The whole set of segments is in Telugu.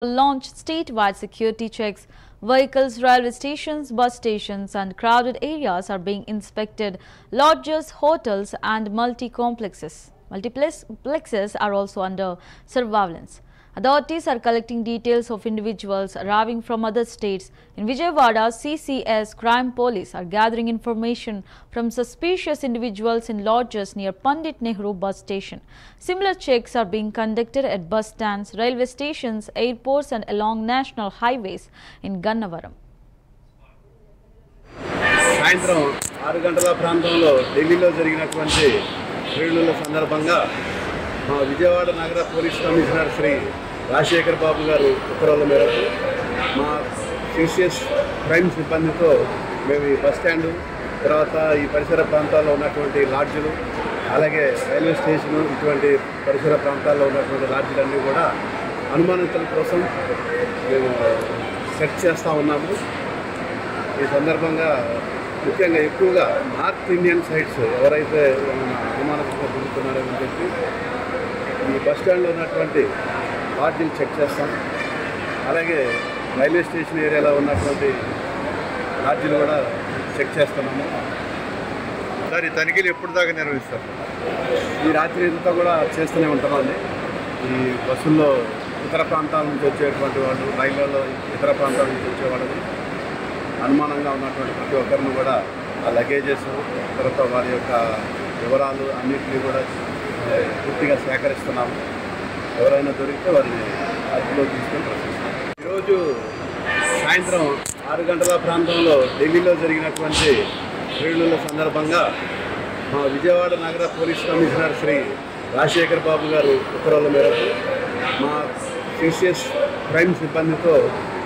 Launch statewide security checks. Vehicles, railway stations, bus stations and crowded areas are being inspected. Lodges, hotels and multi-complexes are also under surveillance. Authorities are collecting details of individuals arriving from other states. In Vijayawada, CCS Crime Police are gathering information from suspicious individuals in lodges near Pandit Nehru bus station. Similar checks are being conducted at bus stands, railway stations, airports and along national highways in Gannavaram. సాయంత్రం 6 గంటల ప్రాంతంలో ఢిల్లీలో జరిగినటువంటి శ్రేణుల సందర్భంగా మా విజయవాడ నగర పోలీస్ కమిషనర్ శ్రీ రాజశేఖర్ బాబు గారు ఉత్తర్వుల మేరకు మా సిసిఎస్ క్రైమ్ సిబ్బందితో మేము ఈ బస్ స్టాండు తర్వాత ఈ పరిసర ప్రాంతాల్లో ఉన్నటువంటి లాడ్జులు అలాగే రైల్వే స్టేషను ఇటువంటి పరిసర ప్రాంతాల్లో ఉన్నటువంటి లాడ్జులన్నీ కూడా అనుమానితుల కోసం మేము సెట్ చేస్తూ ఉన్నాము. ఈ సందర్భంగా ముఖ్యంగా ఎక్కువగా నార్త్ ఇండియన్ సైట్స్ ఎవరైతే అనుమానంగా తిరుగుతున్నారని చెప్పి ఈ బస్ స్టాండ్లో ఉన్నటువంటి లాడ్జీలు చెక్ చేస్తాం. అలాగే రైల్వే స్టేషన్ ఏరియాలో ఉన్నటువంటి లాడ్జీలు కూడా చెక్ చేస్తున్నాము. సార్ ఈ తనిఖీలు ఎప్పుడు దాకా నిర్వహిస్తారు? ఈ రాత్రి అంతా కూడా చేస్తూనే ఉంటామండి. ఈ బస్సుల్లో ఇతర ప్రాంతాల నుంచి వచ్చేటువంటి వాళ్ళు, రైళ్లలో ఇతర ప్రాంతాల నుంచి వచ్చేవాళ్ళని అనుమానంగా ఉన్నటువంటి ప్రతి ఒక్కరిని కూడా ఆ లగేజెస్ తర్వాత వారి యొక్క వివరాలు అన్నింటినీ కూడా పూర్తిగా సేకరిస్తున్నాము. ఎవరైనా దొరికితే వారిని అదుపులో తీసుకొని ప్రశ్నిస్తాం. ఈరోజు సాయంత్రం 6 గంటల ప్రాంతంలో ఢిల్లీలో జరిగినటువంటి శ్రేణుల సందర్భంగా మా విజయవాడ నగర పోలీస్ కమిషనర్ శ్రీ రాజశేఖర్ బాబు గారు ఉత్తర్వుల మేరకు మా సిసిఎస్ క్రైమ్ సిబ్బందితో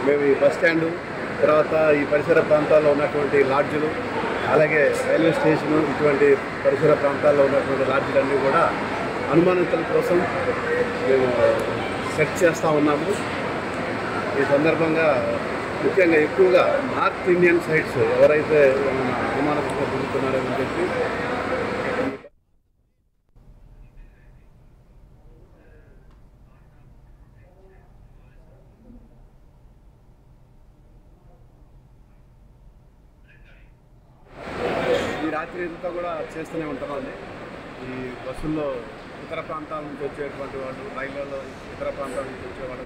మేము ఈ బస్ స్టాండు తర్వాత ఈ పరిసర ప్రాంతాల్లో ఉన్నటువంటి లాడ్జులు అలాగే రైల్వే స్టేషను ఇటువంటి పరిసర ప్రాంతాల్లో ఉన్నటువంటి లాడ్జులన్నీ కూడా అనుమానితుల కోసం మేము సెట్ చేస్తూ ఉన్నాము. ఈ సందర్భంగా ముఖ్యంగా ఎక్కువగా నార్త్ ఇండియన్ సైట్స్ ఎవరైతే అనుమానంగా తిరుగుతున్నారని చెప్పి ఈ రాత్రి అంతా కూడా చేస్తూనే ఉంటామండి. ఈ బస్సుల్లో ఇతర ప్రాంతాల నుంచి వచ్చేటువంటి వాళ్ళు, రైళ్లలో ఇతర ప్రాంతాల నుంచి వచ్చేవాళ్ళు